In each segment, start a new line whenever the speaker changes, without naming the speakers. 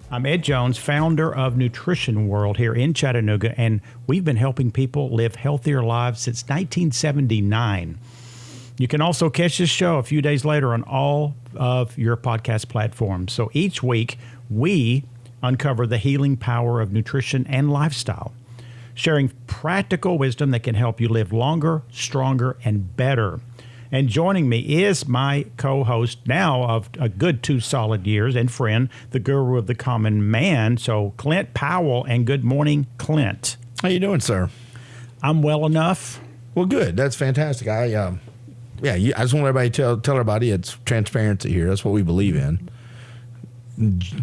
I'm Ed Jones, founder of Nutrition World here in Chattanooga, and we've been helping people live healthier lives since 1979. You can also catch this show a few days later on all of your podcast platforms. So each week, we uncover the healing power of nutrition and lifestyle, sharing practical wisdom that can help you live longer, stronger, and better. And joining me is my co-host now of a good 2 solid years and friend, the guru of the common man. So Clint Powell, and good morning, Clint.
How you doing, sir?
I'm well enough.
Well, good. That's fantastic. I just want everybody to tell everybody it's transparency here. That's what we believe in.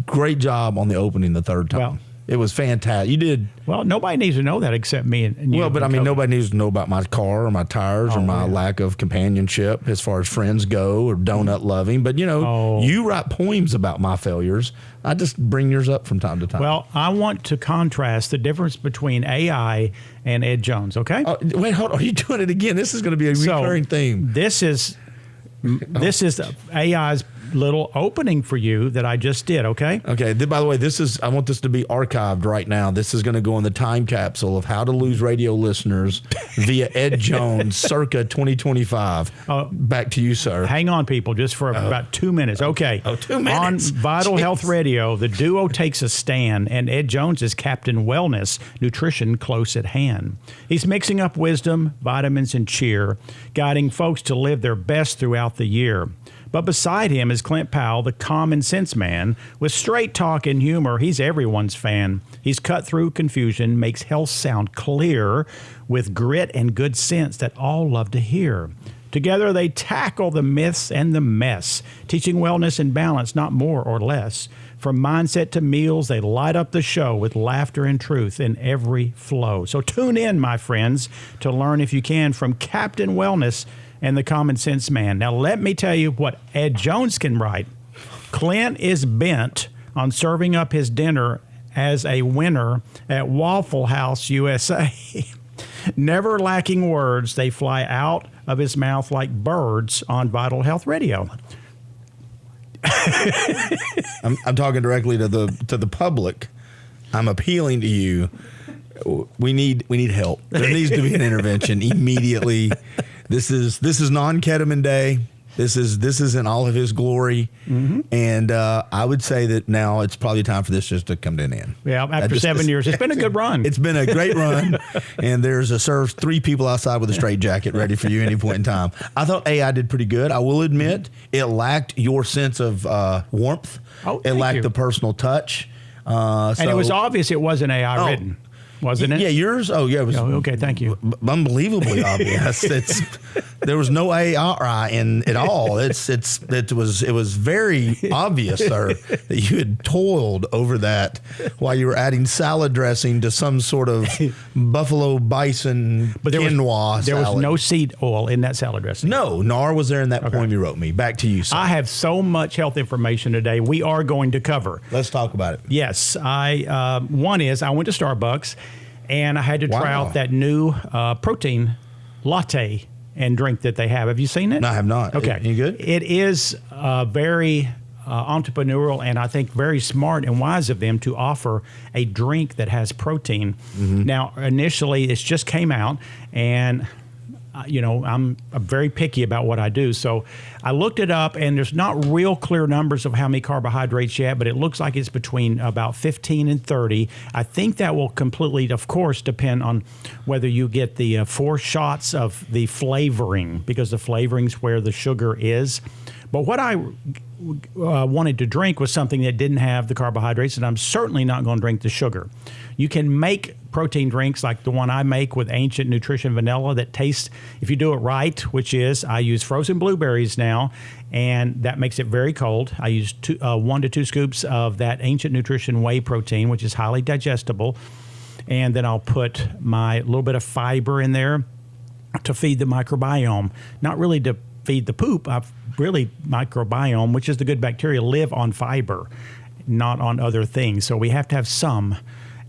Great job on the opening the third time.
Well,
it was fantastic. You did.
Well, nobody needs to know that except me and you.
Well, but I mean, nobody needs to know about my car or my tires or my lack of companionship as far as friends go or donut loving. But, you know, you write poems about my failures. I just bring yours up from time to time.
Well, I want to contrast the difference between AI and Ed Jones, okay?
Wait, hold on. Are you doing it again? This is going to be a recurring theme.
This is AI's little opening for you that I just did, okay?
Okay. By the way, I want this to be archived right now. This is going to go in the time capsule of how to lose radio listeners via Ed Jones circa 2025. Back to you, sir.
Hang on, people, just for about 2 minutes. Okay.
2 minutes.
On Vital Health Radio, the duo takes a stand, and Ed Jones is Captain Wellness, nutrition close at hand. He's mixing up wisdom, vitamins, and cheer, guiding folks to live their best throughout the year. But beside him is Clint Powell, the common sense man. With straight talk and humor, he's everyone's fan. He's cut through confusion, makes health sound clear, with grit and good sense that all love to hear. Together, they tackle the myths and the mess, teaching wellness and balance, not more or less. From mindset to meals, they light up the show with laughter and truth in every flow. So tune in, my friends, to learn, if you can, from Captain Wellness and the common sense man. Now, let me tell you what Ed Jones can write. Clint is bent on serving up his dinner as a winner at Waffle House, USA. Never lacking words, they fly out of his mouth like birds on Vital Health Radio.
I'm talking directly to the public. I'm appealing to you. We need help. There needs to be an intervention immediately. This is non-ketamine day. This is in all of his glory. Mm-hmm. And I would say that now it's probably time for this just to come to an end.
Yeah, after 7 years. It's been a good run.
It's been a great run. And there's 3 people outside with a straitjacket ready for you any point in time. I thought AI did pretty good. I will admit it lacked your sense of warmth. It lacked the personal touch.
And it was obvious it wasn't AI written. Wasn't it?
Yeah, yours. Oh, yeah. It was
okay, thank you.
Unbelievably obvious. There was no AI in it all. It was very obvious, sir, that you had toiled over that while you were adding salad dressing to some sort of buffalo bison quinoa salad.
There was no seed oil in that salad dressing.
No, nor was there in that poem you wrote me. Back to you, sir.
I have so much health information today we are going to cover.
Let's talk about it.
Yes. One is I went to Starbucks and I had to try out that new protein latte and drink that they have. Have you seen it?
No, I have not.
Okay.
Any good?
It is very entrepreneurial and I think very smart and wise of them to offer a drink that has protein. Mm-hmm. Now, initially, it just came out and I'm very picky about what I do. So I looked it up, and there's not real clear numbers of how many carbohydrates yet, but it looks like it's between about 15 and 30. I think that will completely, of course, depend on whether you get the 4 shots of the flavoring, because the flavoring's where the sugar is. But what I wanted to drink was something that didn't have the carbohydrates, and I'm certainly not going to drink the sugar. You can make protein drinks like the one I make with Ancient Nutrition Vanilla that tastes, if you do it right, which is I use frozen blueberries now, and that makes it very cold. I use 1 to 2 scoops of that Ancient Nutrition whey protein, which is highly digestible, and then I'll put my little bit of fiber in there to feed the microbiome. Not really to feed the poop, really microbiome, which is the good bacteria, live on fiber, not on other things. So we have to have some.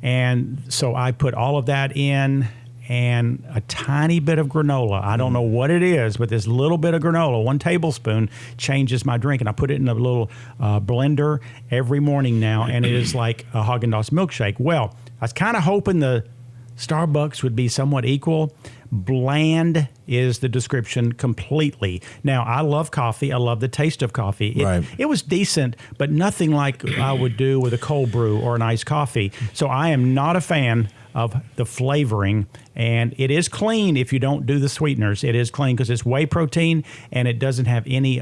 And so I put all of that in, and a tiny bit of granola. I don't know what it is, but this little bit of granola, 1 tablespoon, changes my drink. And I put it in a little blender every morning now, and it is like a Haagen-Dazs milkshake. Well, I was kind of hoping the Starbucks would be somewhat equal. Bland is the description completely. Now, I love coffee. I love the taste of coffee. It was decent, but nothing like I would do with a cold brew or an iced coffee. So I am not a fan of the flavoring, and it is clean if you don't do the sweeteners. It is clean because it's whey protein, and it doesn't have any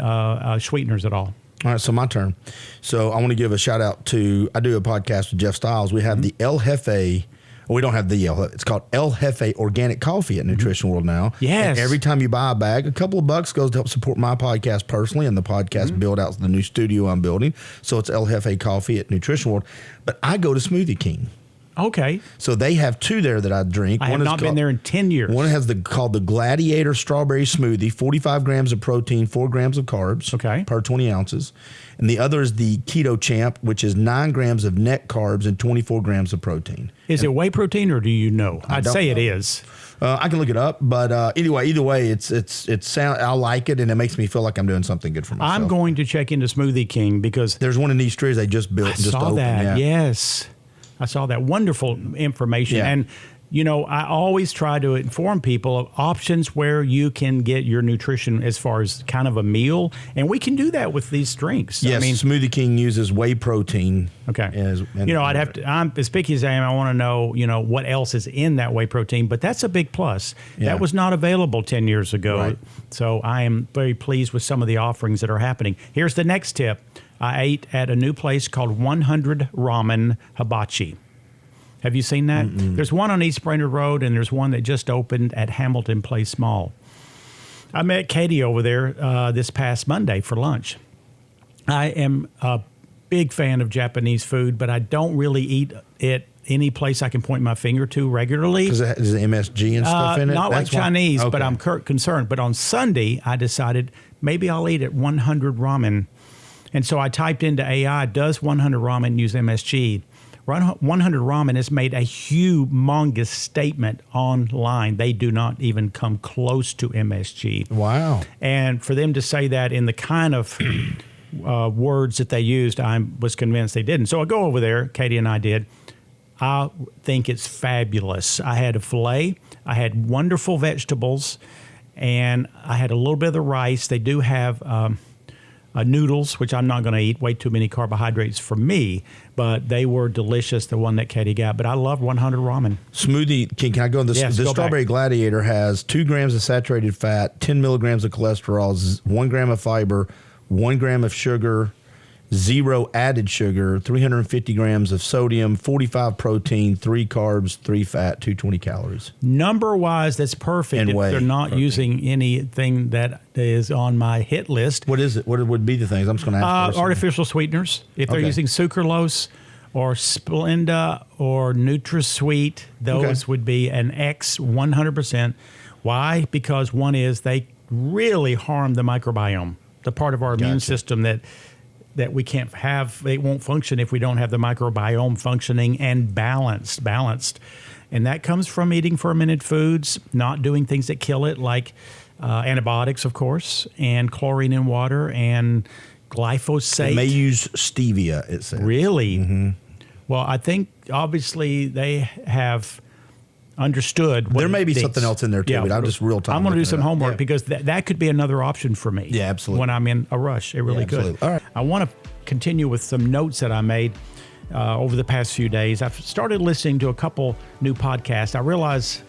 sweeteners at all.
All right, so my turn. So I want to give a shout out to, I do a podcast with Jeff Stiles. We have the El Jefe. We don't have the El. It's called El Jefe Organic Coffee at Nutrition World now.
Yes.
And every time you buy a bag, a couple of bucks goes to help support my podcast personally and the podcast build out the new studio I'm building. So it's El Jefe Coffee at Nutrition World. But I go to Smoothie King.
Okay.
So they have 2 there that I drink.
I have not been there in 10 years.
One has called the Gladiator Strawberry Smoothie, 45 grams of protein, 4 grams of carbs per 20 ounces. And the other is the Keto Champ, which is 9 grams of net carbs and 24 grams of protein.
Is it whey protein, or do you know? I'd say it is.
I can look it up, but either way, it's I like it, and it makes me feel like I'm doing something good for myself.
I'm going to check into Smoothie King because
there's one in East Ridge they just built.
I saw that. Yes. I saw that. Wonderful information.
Yeah.
And, I always try to inform people of options where you can get your nutrition as far as kind of a meal. And we can do that with these drinks.
Yes, Smoothie King uses whey protein.
Okay. I'd have to, I'm as picky as I am, I want to know, what else is in that whey protein. But that's a big plus. Yeah. That was not available 10 years ago.
Right.
So I am very pleased with some of the offerings that are happening. Here's the next tip. I ate at a new place called 100 Ramen Hibachi. Have you seen that? There's one on East Brainerd Road, and there's one that just opened at Hamilton Place Mall. I met Katie over there this past Monday for lunch. I am a big fan of Japanese food, but I don't really eat it any place I can point my finger to regularly.
Because it has MSG and stuff in it?
Not like Chinese, but I'm concerned. But on Sunday, I decided maybe I'll eat at 100 Ramen. And so I typed into AI, does 100 Ramen use MSG? 100 Ramen has made a humongous statement online. They do not even come close to MSG.
Wow.
And for them to say that in the kind of words that they used, I was convinced they didn't. So I go over there, Katie and I did. I think it's fabulous. I had a filet. I had wonderful vegetables, and I had a little bit of the rice. They do have noodles, which I'm not going to eat, way too many carbohydrates for me, but they were delicious, the one that Katie got. But I love 100 Ramen.
Smoothie King, can I go on this?
Yes,
the
go
Strawberry
back.
Gladiator has 2 grams of saturated fat, 10 milligrams of cholesterol, 1 gram of fiber, 1 gram of sugar, 0 added sugar, 350 grams of sodium, 45 protein, 3 carbs, 3 fat, 220 calories.
Number-wise, that's perfect
And
if
whey
they're not
protein.
using anything that is on my hit list.
What is it? What would be the things? I'm just going to ask.
Artificial sweeteners. If they're
Okay.
using sucralose or Splenda or NutraSweet, those would be an X 100%. Why? Because one is they really harm the microbiome, the part of our immune system that we can't have. It won't function if we don't have the microbiome functioning and balanced. And that comes from eating fermented foods, not doing things that kill it, like antibiotics, of course, and chlorine in water and glyphosate.
It may use stevia, it says.
Really?
Mm-hmm.
Well, I think obviously they have understood what
There may
it
be
needs.
something else in there too, but I'm just real time.
I'm going to do some homework
Yeah.
because that could be another option for me.
Yeah, absolutely.
When I'm in a rush, it really could.
absolutely. All right.
I want to continue with some notes that I made over the past few days. I've started listening to a couple new podcasts. I realize,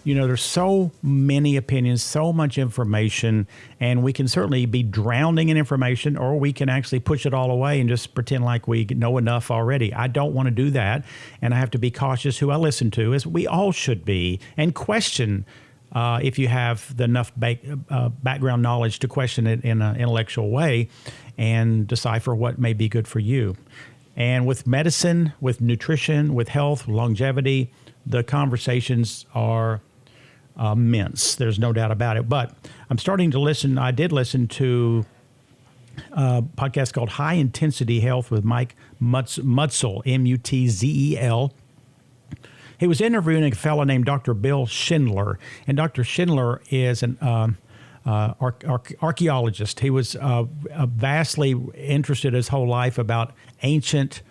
there's so many opinions, so much information, and we can certainly be drowning in information, or we can actually push it all away and just pretend like we know enough already. I don't want to do that, and I have to be cautious who I listen to, as we all should be, and question if you have the enough background knowledge to question it in an intellectual way and decipher what may be good for you. And with medicine, with nutrition, with health, longevity, the conversations are immense. There's no doubt about it. But I'm starting to listen. I did listen to a podcast called High Intensity Health with Mike Mutzel, Mutzel. he was interviewing a fellow named Dr. Bill Schindler, and Dr. Schindler is an archaeologist. He was vastly interested his whole life about ancient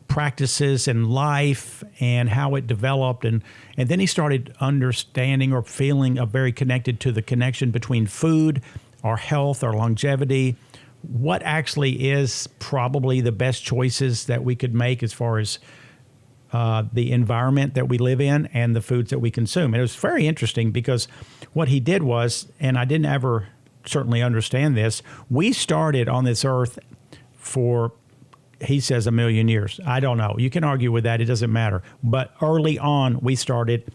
practices and life and how it developed, and then he started understanding or feeling very connected to the connection between food, our health, our longevity, what actually is probably the best choices that we could make as far as the environment that we live in and the foods that we consume. And it was very interesting because what he did was, and I didn't ever certainly understand this, we started on this earth for, he says, 1 million years. I don't know. You can argue with that. It doesn't matter. But early on, we started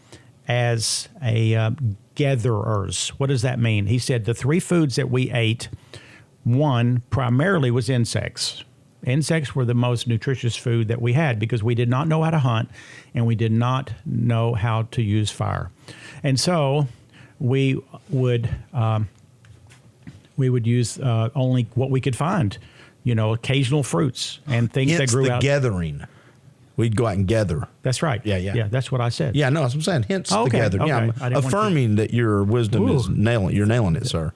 as a gatherers. What does that mean? He said the 3 foods that we ate, one primarily was insects. Insects were the most nutritious food that we had because we did not know how to hunt and we did not know how to use fire. And so we would use only what we could find, occasional fruits and things that grew out.
Gathering. We'd go out and gather.
That's right.
Yeah.
That's what I said.
Yeah, no, that's what I'm saying. Hence the gathering.
Okay.
Yeah, I'm affirming that your wisdom is nailing. You're nailing it, sir.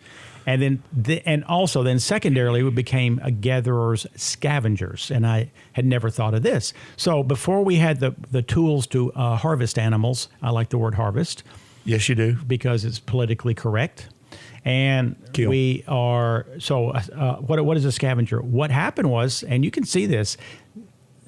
And then secondarily, we became gatherers, scavengers, and I had never thought of this. So before we had the tools to harvest animals, I like the word harvest.
Yes, you do,
because it's politically correct. And
Kill.
We are what is a scavenger? What happened was, and you can see this.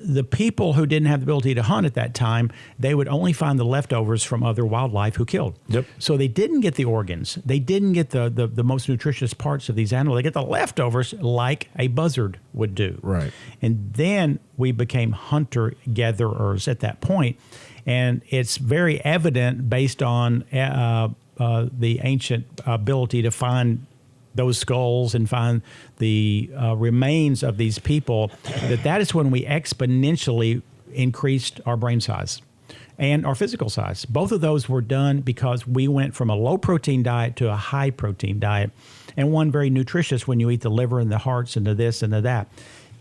The people who didn't have the ability to hunt at that time, they would only find the leftovers from other wildlife who killed.
Yep.
So they didn't get the organs. They didn't get the most nutritious parts of these animals. They get the leftovers like a buzzard would do.
Right.
And then we became hunter-gatherers at that point. And it's very evident based on the ancient ability to find those skulls and find the remains of these people, that is when we exponentially increased our brain size and our physical size. Both of those were done because we went from a low-protein diet to a high-protein diet, and one very nutritious when you eat the liver and the hearts and the this and the that.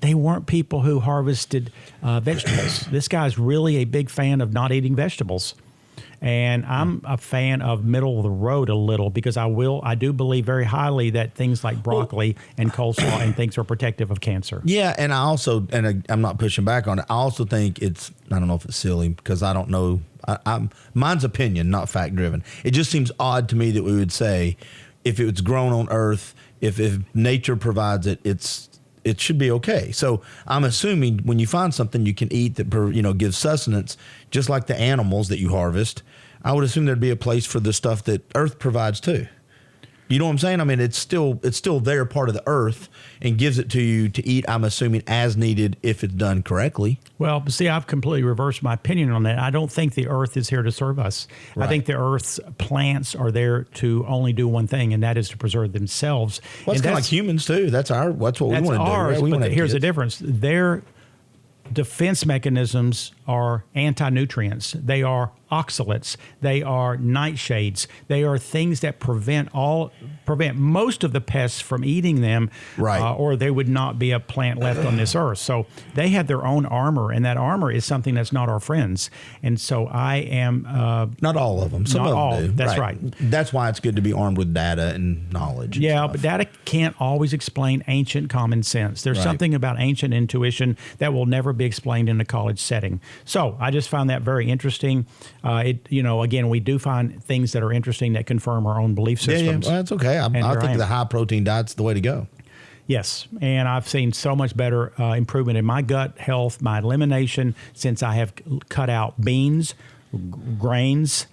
They weren't people who harvested vegetables. This guy's really a big fan of not eating vegetables. And I'm a fan of middle of the road a little because I do believe very highly that things like broccoli and coleslaw and things are protective of cancer.
Yeah, and I also, I'm not pushing back on it, I also think I don't know if it's silly because I don't know, mine's opinion, not fact driven. It just seems odd to me that we would say if it's grown on Earth, if nature provides it, it should be okay. So I'm assuming when you find something you can eat that gives sustenance, just like the animals that you harvest, I would assume there'd be a place for the stuff that Earth provides too. You know what I'm saying? I mean, it's still there, part of the Earth, and gives it to you to eat, I'm assuming, as needed if it's done correctly.
Well, see, I've completely reversed my opinion on that. I don't think the Earth is here to serve us. Right. I think the Earth's plants are there to only do one thing, and that is to preserve themselves.
Well, it's kind of like humans too. That's what we want to do. Right?
But here's the difference. Their defense mechanisms are anti-nutrients. They are oxalates. They are nightshades. They are things that prevent most of the pests from eating them,
right?
Or they would not be a plant left on this earth. So they have their own armor, and that armor is something that's not our friends. And so I am
not all of them. Some
not
of them
all.
do.
That's right.
That's why it's good to be armed with data and knowledge. And
yeah,
stuff.
but data can't always explain ancient common sense. There's something about ancient intuition that will never be explained in a college setting. So I just found that very interesting. Again, we do find things that are interesting that confirm our own belief systems.
Yeah, well, that's okay. I think the high protein diet's the way to go.
Yes, and I've seen so much better improvement in my gut health, my elimination, since I have cut out beans, grains,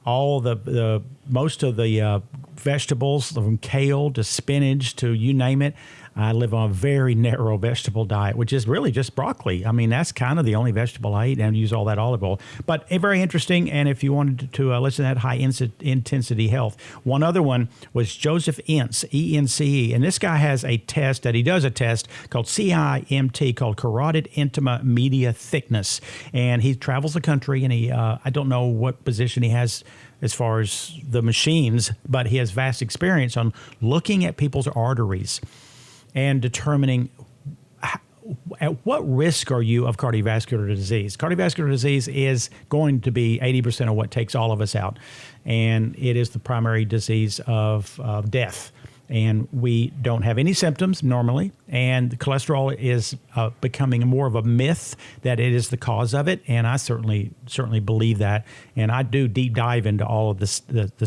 all the most of the vegetables, from kale to spinach to you name it. I live on a very narrow vegetable diet, which is really just broccoli. I mean, that's kind of the only vegetable I eat, and I use all that olive oil. But very interesting, and if you wanted to listen to that high-intensity health. One other one was Joseph Ince, E-N-C-E, and this guy has a test called CIMT, called carotid intima media thickness. And he travels the country, and I don't know what position he has as far as the machines, but he has vast experience on looking at people's arteries and determining at what risk are you of cardiovascular disease? Cardiovascular disease is going to be 80% of what takes all of us out, and it is the primary disease of death. And we don't have any symptoms normally, and the cholesterol is becoming more of a myth that it is the cause of it, and I certainly believe that. And I do deep dive into all of the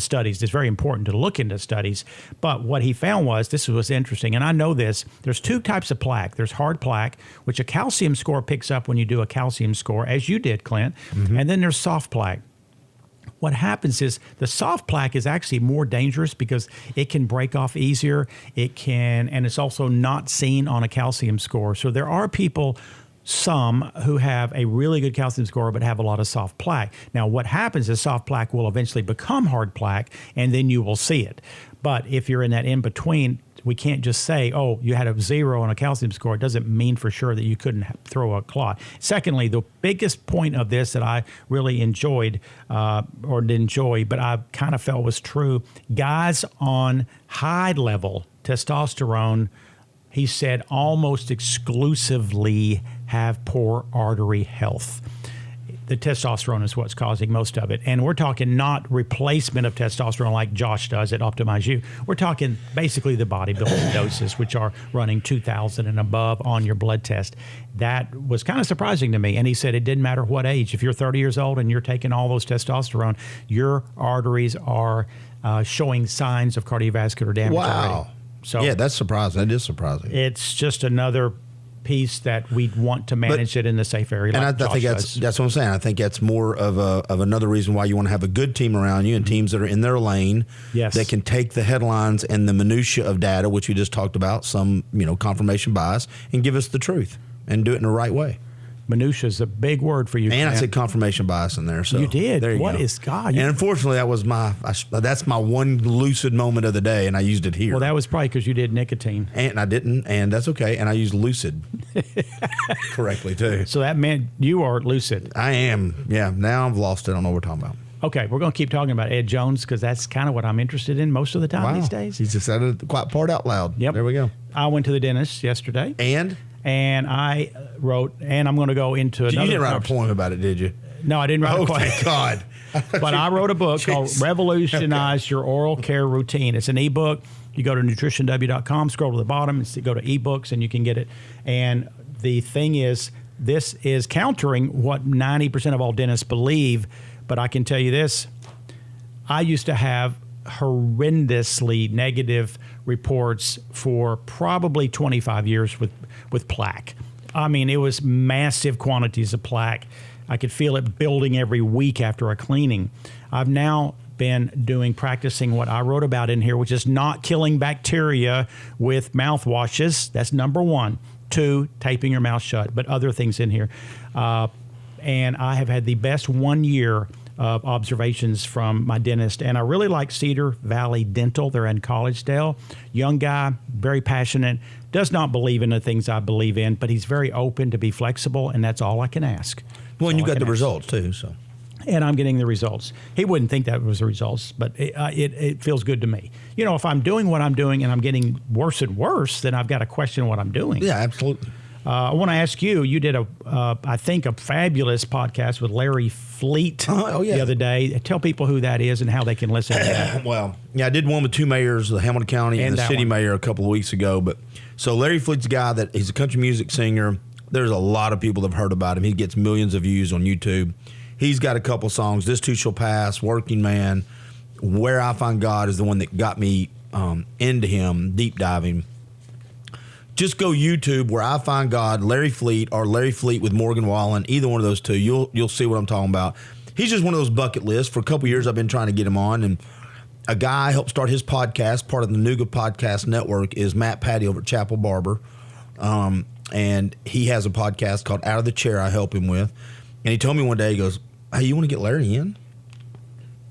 studies. It's very important to look into studies. But what he found was, this was interesting, and I know this, there's two types of plaque. There's hard plaque, which a calcium score picks up when you do a calcium score, as you did, Clint, and then there's soft plaque. What happens is the soft plaque is actually more dangerous because it can break off easier. And it's also not seen on a calcium score. So there are people, some who have a really good calcium score but have a lot of soft plaque. Now, what happens is soft plaque will eventually become hard plaque, and then you will see it. But if you're in that in between, we can't just say, oh, you had a 0 on a calcium score. It doesn't mean for sure that you couldn't throw a clot. Secondly, the biggest point of this that I really enjoyed, or didn't enjoy, but I kind of felt was true, guys on high level testosterone, he said, almost exclusively have poor artery health. The testosterone is what's causing most of it. And we're talking not replacement of testosterone like Josh does at Optimize You. We're talking basically the bodybuilding doses, which are running 2,000 and above on your blood test. That was kind of surprising to me. And he said it didn't matter what age. If you're 30 years old and you're taking all those testosterone, your arteries are showing signs of cardiovascular damage already. So
yeah, that's surprising. That is surprising.
It's just another piece that we'd want to manage it in the safe area.
And I think that's what I'm saying. I think that's more of another reason why you want to have a good team around you and teams that are in their lane, that can take the headlines and the minutia of data, which we just talked about, some confirmation bias, and give us the truth and do it in the right way.
Minutia is a big word for you.
And I said confirmation bias in there. So
you did.
There you
What
go.
is God?
And unfortunately, that was that's my one lucid moment of the day, and I used it here.
Well, that was probably because you did nicotine.
And I didn't, and that's okay. And I used lucid correctly too.
So that meant you are lucid.
I am. Yeah. Now I've lost it. I don't know what we're talking about.
Okay, we're going to keep talking about Ed Jones because that's kind of what I'm interested in most of the time these days.
He just said the quiet part out loud.
Yep.
There we go.
I went to the dentist yesterday.
And
I wrote, and I'm going to go into another.
You didn't write a poem about it, did you?
No, I didn't write a poem.
Thank God.
But I wrote a book called Revolutionize Your Oral Care Routine. It's an ebook. You go to nutritionw.com, scroll to the bottom, and go to ebooks, and you can get it. And the thing is, this is countering what 90% of all dentists believe. But I can tell you this. I used to have horrendously negative reports for probably 25 years with plaque. I mean, it was massive quantities of plaque. I could feel it building every week after a cleaning. I've now been practicing what I wrote about in here, which is not killing bacteria with mouthwashes. That's number 1. 2, taping your mouth shut, but other things in here. And I have had the best 1 year of observations from my dentist. And I really like Cedar Valley Dental. They're in Collegedale. Young guy, very passionate, does not believe in the things I believe in, but he's very open to be flexible, and that's all I can ask.
Well, and you got the results too, so.
And I'm getting the results. He wouldn't think that was the results, but it feels good to me. If I'm doing what I'm doing and I'm getting worse and worse, then I've got to question what I'm doing.
Yeah, absolutely.
I want to ask you, you did I think a fabulous podcast with Larry Fleet the other day. Tell people who that is and how they can listen to that.
Well, yeah, I did one with 2 mayors, the Hamilton County and the city mayor, a couple of weeks ago. But so Larry Fleet's a guy he's a country music singer. There's a lot of people that have heard about him. He gets millions of views on YouTube. He's got a couple songs, This Too Shall Pass, Working Man, Where I Find God is the one that got me into him, deep diving. Just go YouTube, Where I Find God, Larry Fleet, or Larry Fleet with Morgan Wallen. Either one of those two, you'll see what I'm talking about. He's just one of those bucket lists. For a couple years, I've been trying to get him on, and a guy helped start his podcast. Part of the Nuga Podcast Network is Matt Patty over at Chapel Barber, and he has a podcast called Out of the Chair. I help him with, and he told me one day, he goes, "Hey, you want to get Larry in?"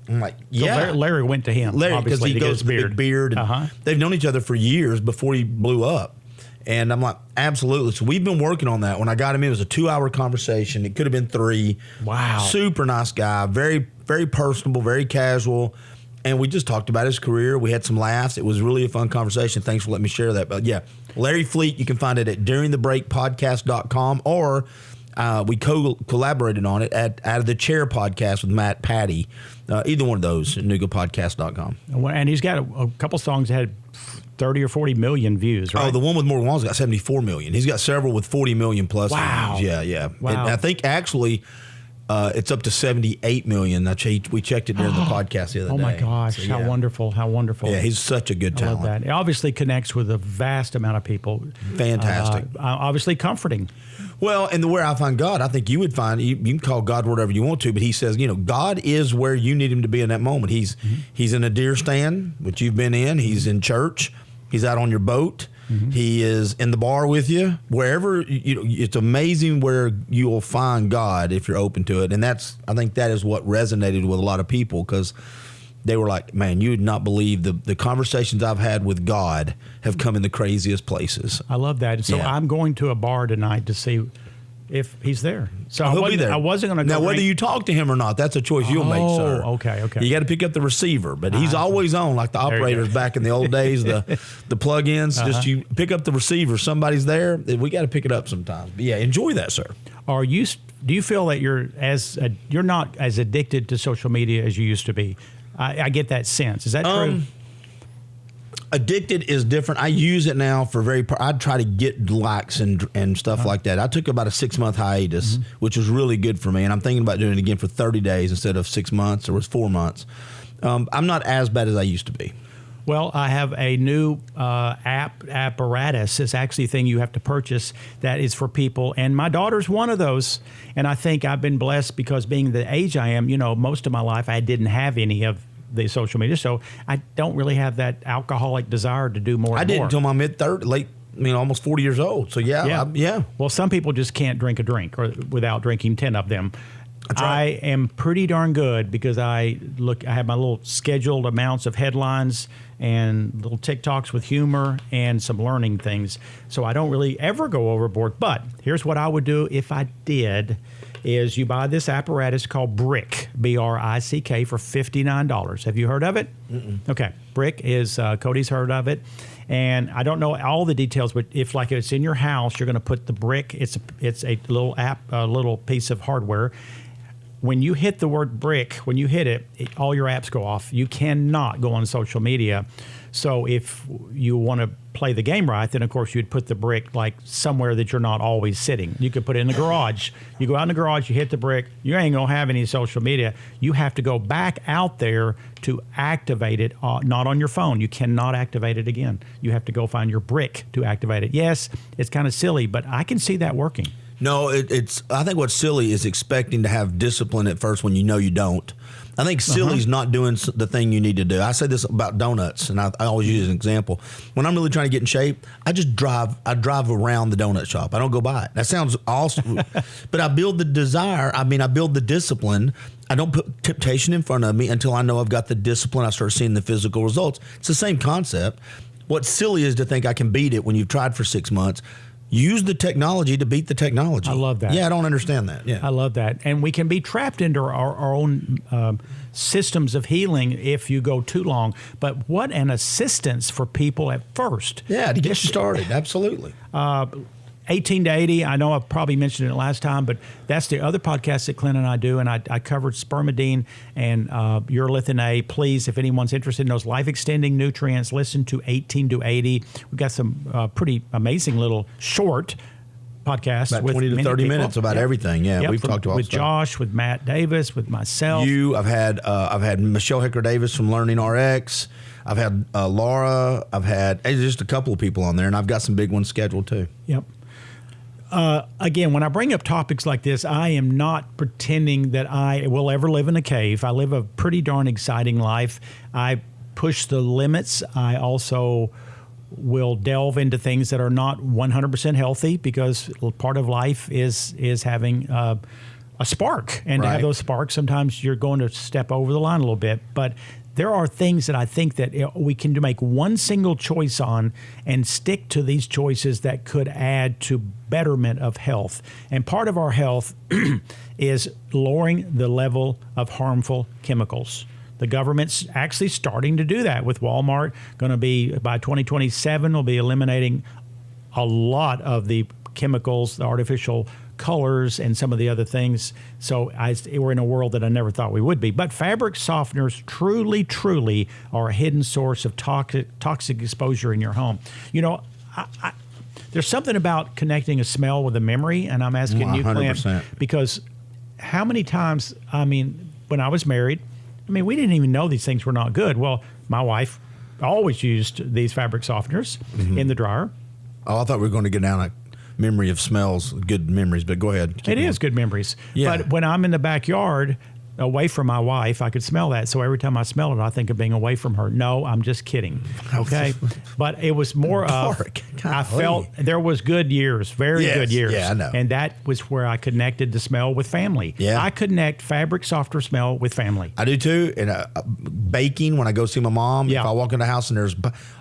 I'm like, yeah.
So Larry went to him,
Larry, because he goes
with
the big beard. And they've known each other for years before he blew up. And I'm like, absolutely. So we've been working on that. When I got him in, it was a 2-hour conversation. It could have been 3.
Wow.
Super nice guy. Very, very personable, very casual. And we just talked about his career. We had some laughs. It was really a fun conversation. Thanks for letting me share that. But yeah, Larry Fleet, you can find it at duringthebreakpodcast.com, or we collaborated on it at Out of the Chair podcast with Matt Patty. Either one of those at newgopodcast.com.
And he's got a couple songs that had 30 or 40 million views, right?
Oh, the one with Morgan Wallen's got 74 million. He's got several with 40 million plus
wow.
views. Yeah.
Wow.
And I think actually it's up to 78 million. We checked it during the podcast the other day.
Oh my gosh,
so, yeah.
How wonderful.
Yeah, he's such a good talent.
I love that. It obviously connects with a vast amount of people.
Fantastic.
Obviously comforting.
Well, and where I find God, I think you would find, you can call God whatever you want to, but he says, God is where you need him to be in that moment. He's in a deer stand, which you've been in. He's in church. He's out on your boat. Mm-hmm. He is in the bar with you. Wherever, it's amazing where you will find God if you're open to it. And I think that is what resonated with a lot of people, because they were like, man, you would not believe the conversations I've had with God have come in the craziest places.
I love that. So
yeah.
I'm going to a bar tonight to see if he's there. So
he'll be there.
I wasn't going to go.
Now, whether you talk to him or not, that's a choice you'll make, sir.
Okay.
You got to pick up the receiver, but he's always on, like the operators back in the old days, the plug-ins. Just you pick up the receiver. Somebody's there. We got to pick it up sometimes. But yeah, enjoy that, sir. Do you feel that you're not as addicted to social media as you used to be? I get that sense. Is that true? Addicted is different. I use it now for I'd try to get likes and stuff like that. I took about a 6-month hiatus, which was really good for me. And I'm thinking about doing it again for 30 days instead of 6 months, or it was 4 months. I'm not as bad as I used to be.
Well, I have a new apparatus. It's actually a thing you have to purchase that is for people. And my daughter's one of those. And I think I've been blessed because being the age I am, most of my life I didn't have any of the social media. So I don't really have that alcoholic desire to do more.
I did until my mid-30s, almost 40 years old. So yeah.
Well, some people just can't drink a drink without drinking 10 of them.
That's right.
I am pretty darn good because I have my little scheduled amounts of headlines and little TikToks with humor and some learning things. So I don't really ever go overboard. But here's what I would do if I did. Is you buy this apparatus called Brick, BRICK, for $59. Have you heard of it?
Mm-mm.
Okay. Brick is, Cody's heard of it. And I don't know all the details, but if it's in your house, you're going to put the brick. It's a little app, a little piece of hardware. When you hit the word brick, when you hit it, all your apps go off. You cannot go on social media. So if you want to play the game right, then of course you'd put the brick somewhere that you're not always sitting. You could put it in the garage. You go out in the garage, you hit the brick, you ain't going to have any social media. You have to go back out there to activate it, not on your phone. You cannot activate it again. You have to go find your brick to activate it. Yes, it's kind of silly, but I can see that working.
No, I think what's silly is expecting to have discipline at first when you don't. I think silly's not doing the thing you need to do. I say this about donuts, and I always use an example. When I'm really trying to get in shape, I drive around the donut shop. I don't go by it. That sounds awesome, but I build the desire. I build the discipline. I don't put temptation in front of me until I know I've got the discipline. I start seeing the physical results. It's the same concept. What's silly is to think I can beat it when you've tried for 6 months. Use the technology to beat the technology.
I love that.
Yeah, I don't understand that. Yeah,
I love that. And we can be trapped into our own systems of healing if you go too long. But what an assistance for people at first.
Yeah, to get you started. Absolutely.
18 to 80, I know I probably mentioned it last time, but that's the other podcast that Clint and I do, and I covered spermidine and urolithin A. Please, if anyone's interested in those life-extending nutrients, listen to 18 to 80. We've got some pretty amazing little short podcasts.
About 20 to 30 minutes about everything. Yeah, we've talked about
with Josh, with Matt Davis, with myself.
I've had Michelle Hecker-Davis from Learning RX. I've had Laura. I've had just a couple of people on there, and I've got some big ones scheduled too.
Yep. Again, when I bring up topics like this, I am not pretending that I will ever live in a cave. I live a pretty darn exciting life. I push the limits. I also will delve into things that are not 100% healthy because part of life is having a spark. And to have those sparks, sometimes you're going to step over the line a little bit. But there are things that I think that we can make one single choice on and stick to these choices that could add to betterment of health. And part of our health is lowering the level of harmful chemicals. The government's actually starting to do that with Walmart. Going to be, by 2027, will be eliminating a lot of the chemicals, the artificial colors, and some of the other things. So we're in a world that I never thought we would be. But fabric softeners truly, truly are a hidden source of toxic exposure in your home. You know, there's something about connecting a smell with a memory, and I'm asking you, Clint, because how many times, I mean, when I was married, I mean, we didn't even know these things were not good. Well, my wife always used these fabric softeners in the dryer.
Oh, I thought we were going to get down a memory of smells, good memories, but go ahead.
It is good memories. Yeah. But when I'm in the backyard, away from my wife, I could smell that. So every time I smell it, I think of being away from her. No, I'm just kidding. Okay. But it was more of, I felt there was good years, very good years.
Yeah, I know.
And that was where I connected the smell with family.
Yeah.
I connect fabric softener smell with family.
I do too. And baking, when I go see my mom, if I walk in the house and there's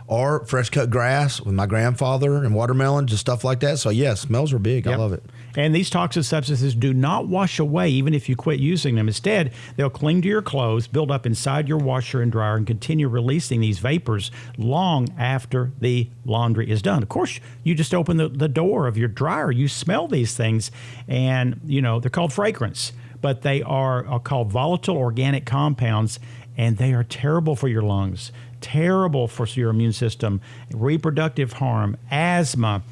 or fresh cut grass with my grandfather and watermelon, just stuff like that. So yeah, smells are big. I love it.
And these toxic substances do not wash away even if you quit using them. Instead, they'll cling to your clothes, build up inside your washer and dryer, and continue releasing these vapors long after the laundry is done. Of course, you just open the door of your dryer. You smell these things, and, you know, they're called fragrance, but they are called volatile organic compounds, and they are terrible for your lungs, terrible for your immune system, reproductive harm, asthma.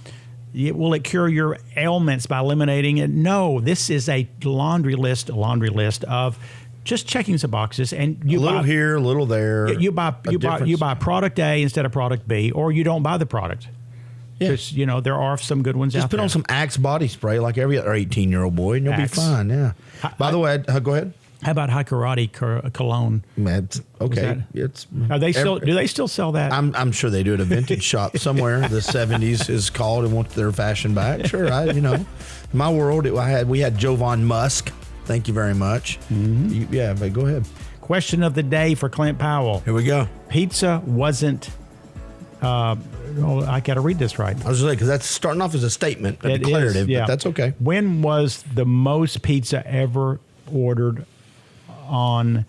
Will it cure your ailments by eliminating it? No, this is a laundry list of just checking some boxes, and you
a little here, a little there.
You buy product A instead of product B, or you don't buy the product. Because you know there are some good ones out there.
Just put on some Axe body spray like every other 18-year-old boy, and you'll be fine. Yeah. By the way, go ahead.
How about High Karate cologne?
Okay.
Are they still? Do they still sell that?
I'm sure they do at a vintage shop somewhere. The 70s is called and want their fashion back. Sure, in my world, we had Jovan Musk. Thank you very much. Mm-hmm. But go ahead.
Question of the day for Clint Powell.
Here we go.
Pizza wasn't. I got to read this right.
I was just because that's starting off as a statement, a declarative, but that's okay.
When was the most pizza ever ordered on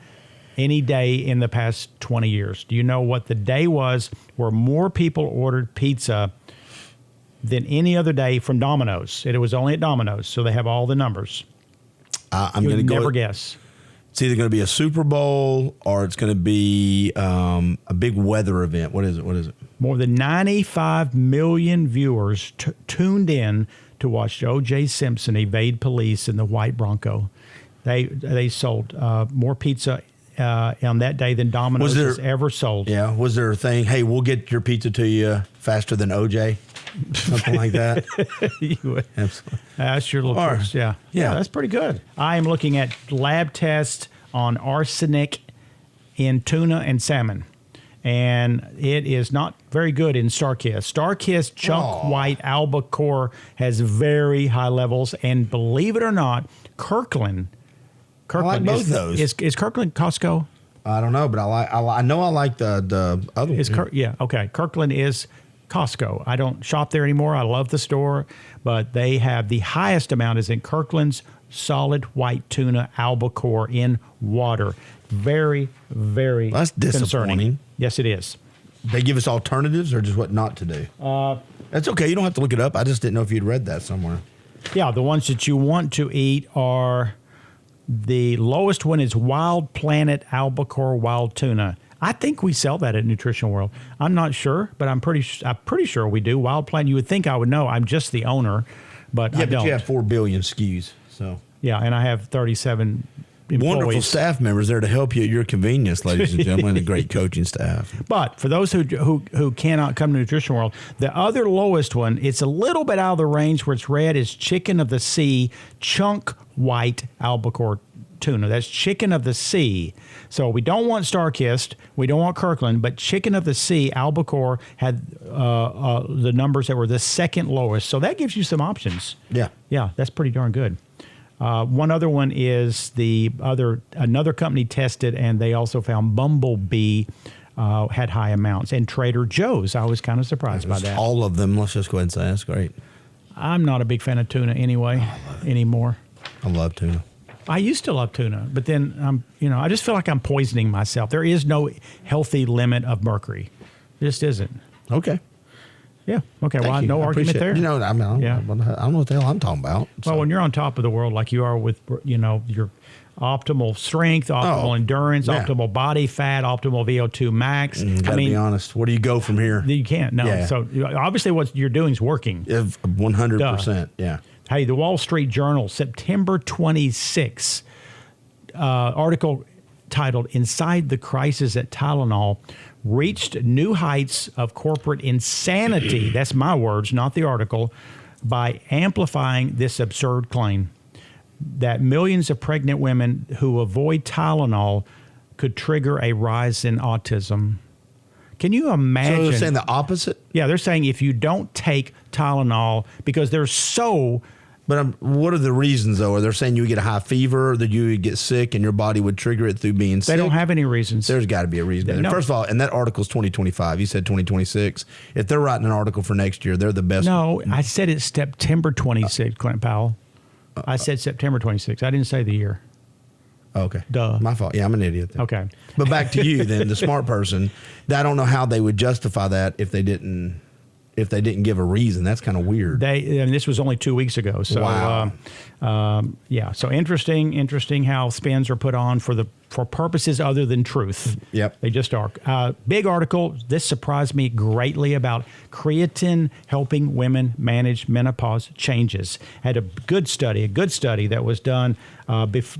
any day in the past 20 years? Do you know what the day was where more people ordered pizza than any other day from Domino's? It was only at Domino's, so they have all the numbers.
I'm going to go.
Never guess.
It's either going to be a Super Bowl or it's going to be a big weather event. What is it?
More than 95 million viewers tuned in to watch O.J. Simpson evade police in the white Bronco. They sold more pizza on that day than Domino's has ever sold.
Yeah. Was there a thing, hey, we'll get your pizza to you faster than OJ? Something like that?
You would. Absolutely. That's your little course. Yeah, that's pretty good. I am looking at lab tests on arsenic in tuna and salmon. And it is not very good in Starkist. Starkist chunk white albacore has very high levels. And believe it or not, Kirkland
I like both those.
Is Kirkland Costco?
I don't know, but I know I like the other one.
Okay. Kirkland is Costco. I don't shop there anymore. I love the store, but they have the highest amount is in Kirkland's solid white tuna albacore in water. Very, very
that's disappointing.
Concerning. Yes, it is.
They give us alternatives or just what not to do? That's okay. You don't have to look it up. I just didn't know if you'd read that somewhere. Yeah,
the ones that you want to eat are the lowest one is Wild Planet Albacore Wild Tuna. I think we sell that at Nutrition World. I'm not sure, but I'm pretty sure we do. Wild Planet. You would think I would know. I'm just the owner, but I don't.
But you have 4 billion SKUs, so
yeah, and I have 37 employees.
Wonderful staff members there to help you at your convenience, ladies and gentlemen, and a great coaching staff.
But for those who cannot come to Nutrition World, the other lowest one, it's a little bit out of the range where it's red, is Chicken of the Sea chunk white albacore tuna. That's Chicken of the Sea. So we don't want Starkist, we don't want Kirkland, but Chicken of the Sea albacore had the numbers that were the second lowest. So that gives you some options. Yeah, that's pretty darn good. One other one is another company tested, and they also found Bumblebee had high amounts, and Trader Joe's. I was kind of surprised by that.
All of them. Let's just go ahead and say that's great.
I'm not a big fan of tuna anyway anymore.
I love tuna.
I used to love tuna, but then I just feel like I'm poisoning myself. There is no healthy limit of mercury. There just isn't.
Okay.
Yeah. Okay. Well, no argument there.
I don't know what the hell I'm talking about.
Well, when you're on top of the world like you are with, your optimal strength, optimal endurance, optimal body fat, optimal VO2 max.
Gotta be honest. Where do you go from here?
You can't. No. Yeah. So obviously what you're doing is working.
100%. Yeah.
Hey, the Wall Street Journal, September 26, article titled "Inside the Crisis at Tylenol." Reached new heights of corporate insanity, that's my words, not the article, by amplifying this absurd claim that millions of pregnant women who avoid Tylenol could trigger a rise in autism. Can you imagine?
So they're saying the opposite?
Yeah, they're saying if you don't take Tylenol, because they're so...
But what are the reasons, though? Are they saying you would get a high fever, that you would get sick, and your body would trigger it through being sick?
They don't have any reasons.
There's got to be a reason.
No.
First of all, and that article's 2025. You said 2026. If they're writing an article for next year, they're the best.
No, I said it's September 26, Clint Powell. I said September 26. I didn't say the year.
Okay.
Duh.
My fault. Yeah, I'm an idiot then.
Okay.
But back to you then, the smart person. I don't know how they would justify that if they didn't give a reason. That's kind of weird.
And this was only 2 weeks ago. So,
wow.
So interesting how spins are put on for purposes other than truth.
Yep.
They just are. Big article. This surprised me greatly about creatine helping women manage menopause changes. Had a good study that was done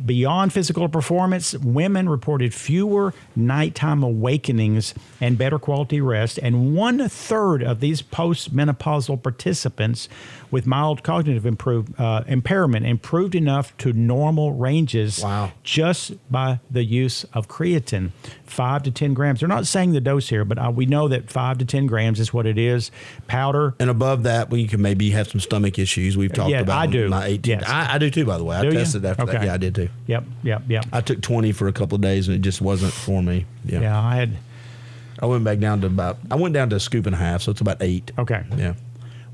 beyond physical performance. Women reported fewer nighttime awakenings and better quality rest. And 1/3 of these postmenopausal participants with mild cognitive impairment improved enough to normal ranges.
Wow.
Just by the use of creatine, 5 to 10 grams. They're not saying the dose here, but we know that 5 to 10 grams is what it is. Powder.
And above that, you can maybe have some stomach issues. We've talked about.
I do.
My 18. Yes. I do too, by the way. I tested after that. Yeah, I did too.
Yep.
I took 20 for a couple of days and it just wasn't for me.
Yeah,
I went back down to a scoop and a half, so it's about 8.
Okay.
Yeah.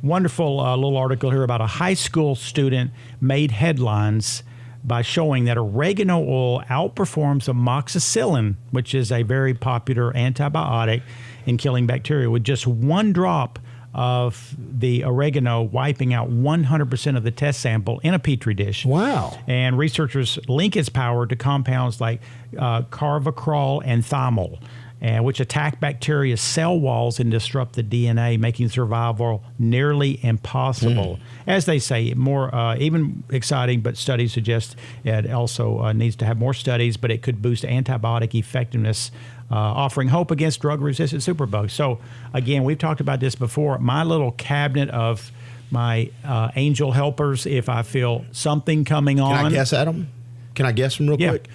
Wonderful little article here about a high school student made headlines by showing that oregano oil outperforms amoxicillin, which is a very popular antibiotic in killing bacteria, with just 1 drop of the oregano wiping out 100% of the test sample in a petri dish.
Wow.
And researchers link its power to compounds like carvacrol and thymol, which attack bacteria's cell walls and disrupt the DNA, making survival nearly impossible. As they say, more even exciting, but studies suggest it also needs to have more studies, but it could boost antibiotic effectiveness, offering hope against drug-resistant superbugs. So, again, we've talked about this before. My little cabinet of my angel helpers, if I feel something coming on.
Can I guess, Adam? Can I guess them real quick?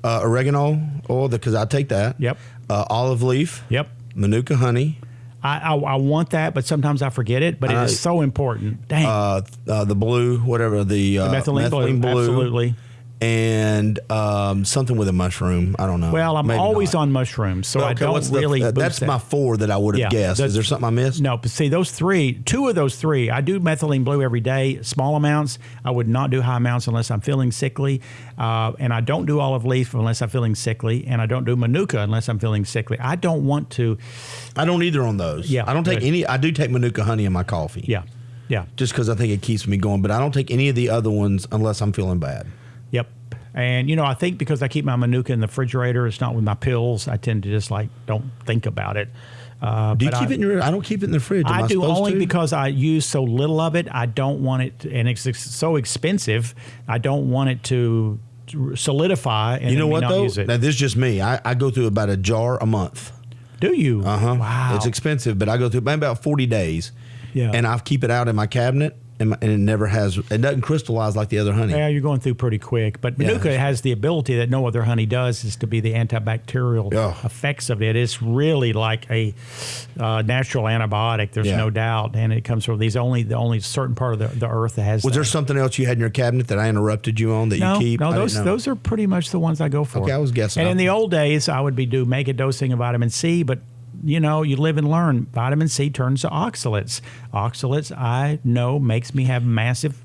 Oregano oil, because I take that.
Yep.
Olive leaf.
Yep.
Manuka honey.
I want that, but sometimes I forget it. But it is so important. Dang.
The blue, whatever, the
methylene blue. Absolutely.
And something with a mushroom. I don't know.
Well, I'm always on mushrooms, so I don't really boost
that's
that.
my 4 that I would have guessed. Is there something I missed?
No, but see, those 3, 2 of those 3, I do methylene blue every day, small amounts. I would not do high amounts unless I'm feeling sickly. And I don't do olive leaf unless I'm feeling sickly. And I don't do manuka unless I'm feeling sickly. I don't want to.
I don't either on those.
Yeah.
I don't take any. I do take manuka honey in my coffee.
Yeah. Yeah.
Just because I think it keeps me going. But I don't take any of the other ones unless I'm feeling bad.
Yep. And, I think because I keep my manuka in the refrigerator, it's not with my pills. I tend to just don't think about it.
Do you keep it in your? I don't keep it in the fridge.
I do only because I use so little of it. I don't want it, and it's so expensive. I don't want it to solidify and not use it.
Now, this is just me. I go through about a jar a month.
Do you?
Uh-huh.
Wow.
It's expensive, but I go through about 40 days.
Yeah.
And I keep it out in my cabinet. And it doesn't crystallize like the other honey.
Yeah, you're going through pretty quick. But manuka has the ability that no other honey does, is to be the antibacterial effects of it. It's really like a natural antibiotic. There's no doubt, and it comes from the only certain part of the earth that has.
Was there something else you had in your cabinet that I interrupted you on that you keep?
No, those are pretty much the ones I go for.
Okay, I was guessing.
And in the old days, I would do mega dosing of vitamin C, but. You live and learn. Vitamin C turns to oxalates. Oxalates, I know, makes me have massive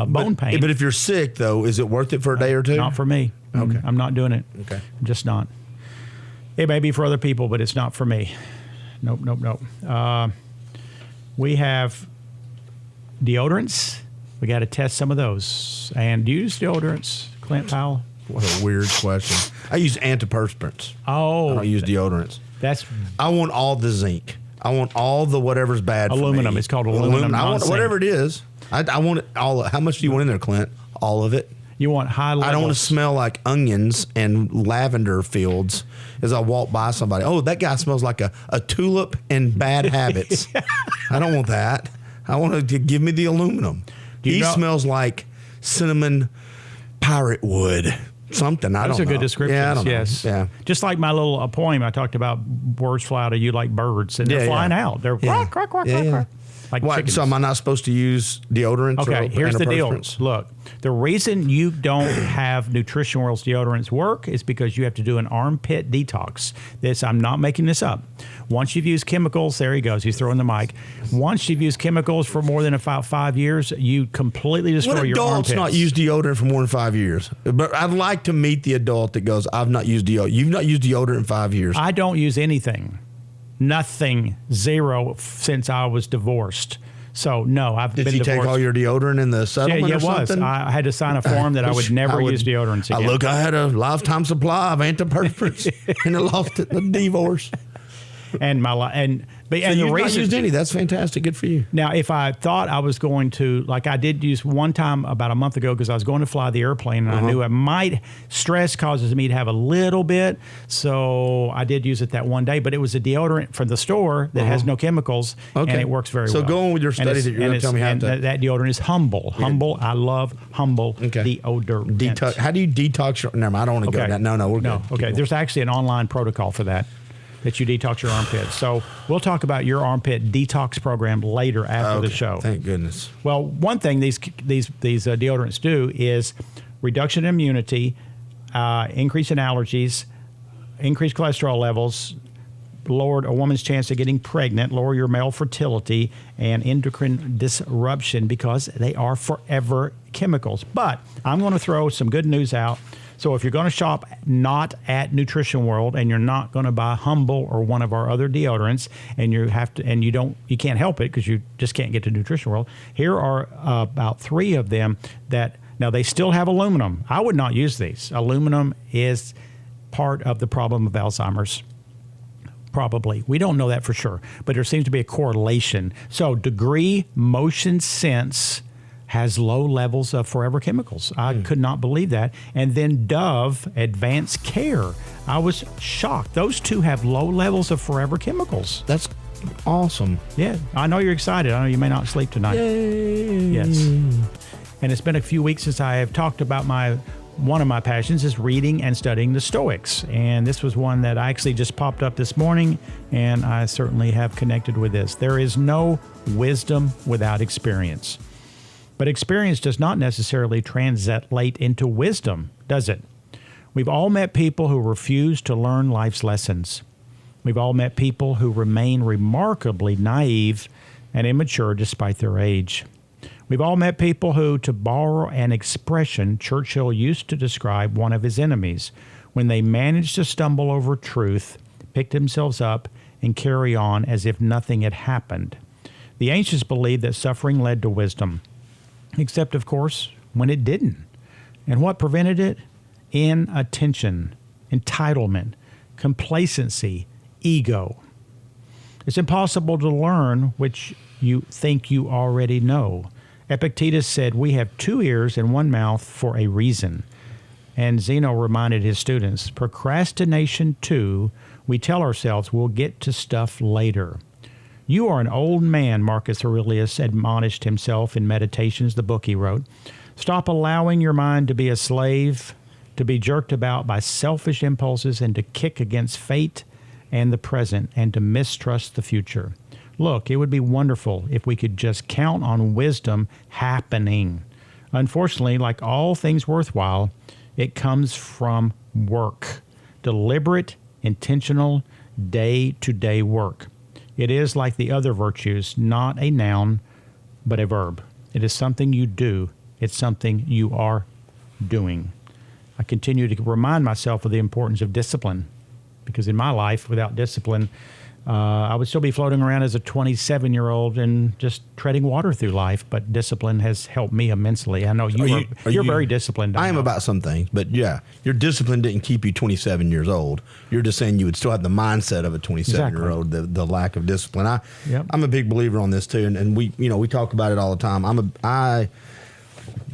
bone pain.
But if you're sick, though, is it worth it for a day or two?
Not for me.
Okay.
I'm not doing it.
Okay.
I'm just not. It may be for other people, but it's not for me. Nope. We have deodorants. We got to test some of those. And do you use deodorants, Clint, Powell?
What a weird question. I use antiperspirants.
Oh.
I don't use deodorants. I want all the zinc. I want all the whatever's bad
aluminum.
for me.
It's called aluminum.
I want whatever it is. I want it all. How much do you want in there, Clint? All of it.
You want high levels.
I don't want to smell like onions and lavender fields as I walk by somebody. Oh, that guy smells like a tulip and bad habits. I don't want that. I want to give me the aluminum. He smells like cinnamon pirate wood. Something. I don't know.
Those are good descriptions.
Yeah, I don't know.
Yes.
Yeah.
Just like my little poem, I talked about birds fly out of you like birds, and they're flying out. They're quack, quack, quack, quack, quack. Like chickens.
So am I not supposed to use deodorants?
Okay, here's the deal.
antiperspirants?
Look, the reason you don't have Nutrition World's deodorants work is because you have to do an armpit detox. I'm not making this up. Once you've used chemicals, there he goes. He's throwing the mic. Once you've used chemicals for more than about 5 years, you completely destroy your armpits.
Adults not used deodorant for more than 5 years? But I'd like to meet the adult that goes, I've not used deodorant. You've not used deodorant in 5 years.
I don't use anything. Nothing. Zero since I was divorced. So, no, I've been divorced.
Did you take all your deodorant in the settlement
Yeah,
or
it was.
something?
I had to sign a form that I would never use deodorants again.
I had a lifetime supply of antiperspirants and the divorce.
But
So
the
you've not
reason,
used any. That's fantastic. Good for you.
Now, if I thought I was going to, like I did use one time about a month ago because I was going to fly the airplane and I knew stress causes me to have a little bit. So I did use it that one day, but it was a deodorant from the store that has no chemicals and it works very well.
So go on with your study that you're going to tell me how to.
That deodorant is Humble. Humble. I love Humble deodorant.
How do you detox your, never mind, I don't want to go down. No, we're good.
Okay. There's actually an online protocol for that you detox your armpits. So we'll talk about your armpit detox program later after the show.
Thank goodness.
Well, one thing these deodorants do is reduction in immunity, increase in allergies, increase cholesterol levels, lowered a woman's chance of getting pregnant, lower your male fertility, and endocrine disruption because they are forever chemicals. But I'm going to throw some good news out. So if you're going to shop not at Nutrition World and you're not going to buy Humble or one of our other deodorants and you can't help it because you just can't get to Nutrition World, here are about 3 of them that now they still have aluminum. I would not use these. Aluminum is part of the problem of Alzheimer's. Probably. We don't know that for sure, but there seems to be a correlation. So Degree Motion Sense has low levels of forever chemicals. I could not believe that. And then Dove Advanced Care. I was shocked. Those 2 have low levels of forever chemicals.
That's awesome.
Yeah. I know you're excited. I know you may not sleep tonight.
Yay.
Yes. And it's been a few weeks since I have talked about one of my passions is reading and studying the Stoics. And this was one that I actually just popped up this morning, and I certainly have connected with this. There is no wisdom without experience. But experience does not necessarily translate into wisdom, does it? We've all met people who refuse to learn life's lessons. We've all met people who remain remarkably naive and immature despite their age. We've all met people who, to borrow an expression Churchill used to describe one of his enemies, when they managed to stumble over truth, pick themselves up, and carry on as if nothing had happened. The ancients believed that suffering led to wisdom. Except, of course, when it didn't. And what prevented it? Inattention, entitlement, complacency, ego. It's impossible to learn which you think you already know. Epictetus said, we have 2 ears and 1 mouth for a reason. And Zeno reminded his students, procrastination too, we tell ourselves we'll get to stuff later. You are an old man, Marcus Aurelius admonished himself in Meditations, the book he wrote. Stop allowing your mind to be a slave, to be jerked about by selfish impulses, and to kick against fate and the present, and to mistrust the future. Look, it would be wonderful if we could just count on wisdom happening. Unfortunately, like all things worthwhile, it comes from work. Deliberate, intentional, day-to-day work. It is like the other virtues, not a noun, but a verb. It is something you do. It's something you are doing. I continue to remind myself of the importance of discipline, because in my life, without discipline, I would still be floating around as a 27-year-old and just treading water through life. But discipline has helped me immensely. I know you're very disciplined.
I am about some things, but yeah, your discipline didn't keep you 27 years old. You're just saying you would still have the mindset of a 27-year-old, the lack of discipline. I'm a big believer on this too, and we talk about it all the time.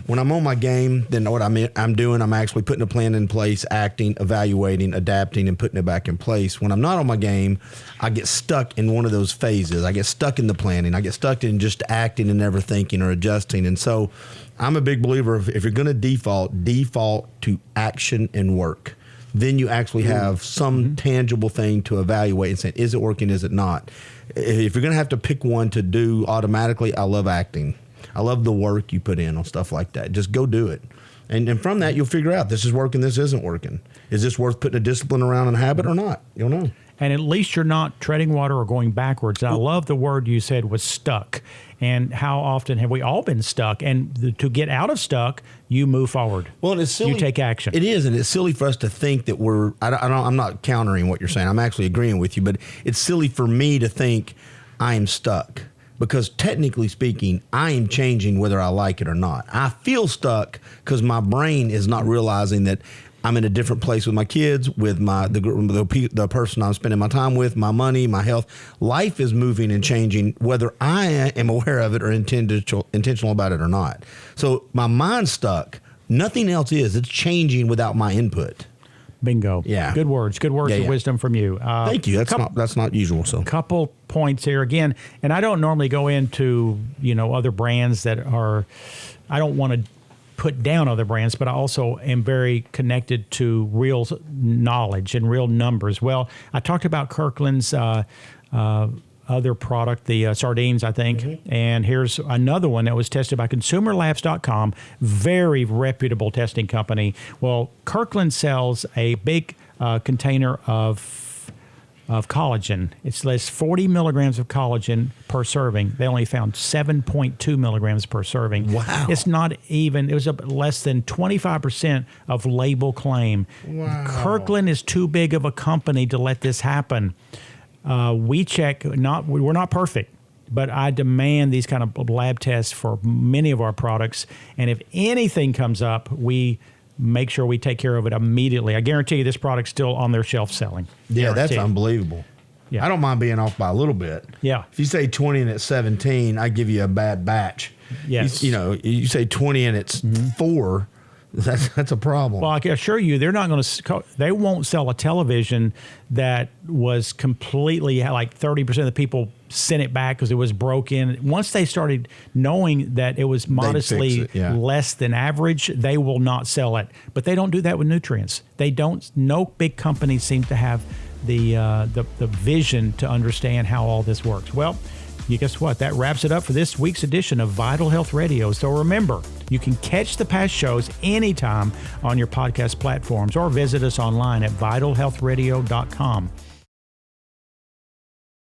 When I'm on my game, then what I'm doing, I'm actually putting a plan in place, acting, evaluating, adapting, and putting it back in place. When I'm not on my game, I get stuck in one of those phases. I get stuck in the planning. I get stuck in just acting and never thinking or adjusting. And so I'm a big believer of, if you're going to default to action and work. Then you actually have some tangible thing to evaluate and say, is it working, is it not? If you're going to have to pick one to do automatically, I love acting. I love the work you put in on stuff like that. Just go do it. And from that, you'll figure out this is working, this isn't working. Is this worth putting a discipline around and habit or not? You'll know.
And at least you're not treading water or going backwards. And I love the word you said was stuck. And how often have we all been stuck? And to get out of stuck, you move forward.
Well, and it's silly.
You take action.
It is, and it's silly for us to think that I'm not countering what you're saying. I'm actually agreeing with you. But it's silly for me to think I am stuck. Because technically speaking, I am changing whether I like it or not. I feel stuck because my brain is not realizing that I'm in a different place with my kids, with the person I'm spending my time with, my money, my health. Life is moving and changing whether I am aware of it or intentional about it or not. So my mind's stuck. Nothing else is. It's changing without my input.
Bingo.
Yeah.
Good words of wisdom from you.
Thank you. That's not usual. So
couple points here again, and I don't normally go into other brands that are. I don't want to put down other brands, but I also am very connected to real knowledge and real numbers. Well, I talked about Kirkland's other product, the sardines, I think. And here's another one that was tested by consumerlabs.com, very reputable testing company. Well, Kirkland sells a big container of collagen. It's less 40 milligrams of collagen per serving. They only found 7.2 milligrams per serving.
Wow.
It's not even, it was less than 25% of label claim.
Wow.
Kirkland is too big of a company to let this happen. We check, we're not perfect, but I demand these kind of lab tests for many of our products. And if anything comes up, we make sure we take care of it immediately. I guarantee you this product's still on their shelf selling.
Yeah, that's unbelievable.
Yeah.
I don't mind being off by a little bit.
Yeah.
If you say 20 and it's 17, I give you a bad batch.
Yes.
You say 20 and it's 4. That's a problem.
Well, I can assure you, they're not going to. They won't sell a television that was completely like 30% of the people sent it back because it was broken. Once they started knowing that it was modestly less than average, they will not sell it. But they don't do that with nutrients. They don't. No big companies seem to have the vision to understand how all this works. Well, you guess what? That wraps it up for this week's edition of Vital Health Radio. So remember, you can catch the past shows anytime on your podcast platforms or visit us online at vitalhealthradio.com.